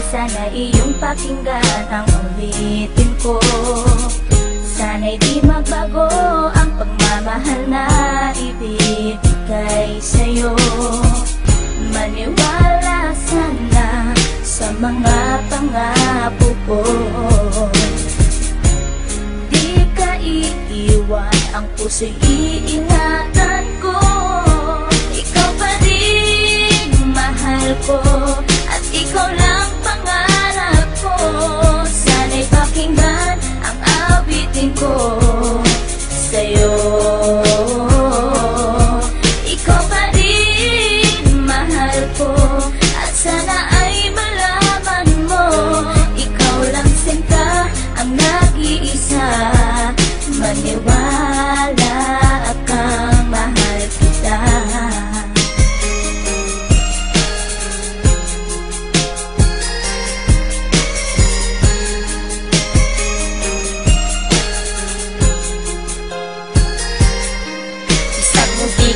sana iyong pakinggan ang ulitin ko. Sana'y di magbago ang pagmamahal na ibibigay sa'yo. Maniwala sana sa mga pangako ko. Di ka iiwan, ang puso'y iingatan ko. Ikaw pa rin mahal ko, at ikaw lang pangarap ko. Sana'y pakinggan ang awitin ko sa'yo. Ikaw pa rin mahal ko, at sana ay malaman mo, ikaw lang sinta ang nag-iisa. Maniwala kang mahal kita.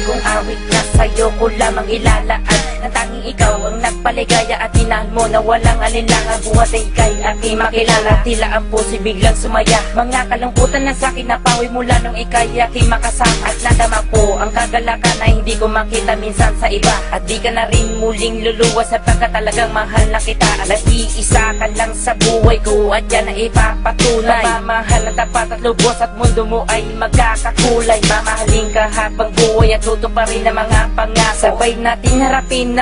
Kung awit na sa'yo ko lamang ilalaan, na tanging ikaw ang nagpaligaya at inahan mo na walang alinlangan. Buhat ay ika'y aking makilala, tila ang puso'y biglang sumaya. Mga kalungkutan na sa'kin napawi mula nung ika'y aking makasama, at nadama ko ang kagalakan na hindi ko makita minsan sa iba. At di ka na rin muling luluwas sapagkat talagang mahal na kita. At iisa ka lang sa buhay ko, at yan na ipapatunay. Mamahal na tapat at lubos, at mundo mo ay magkakakulay. Mamahalin ka habang buhay at tuto pa rin ang mga pangako. Sabay natin harapin na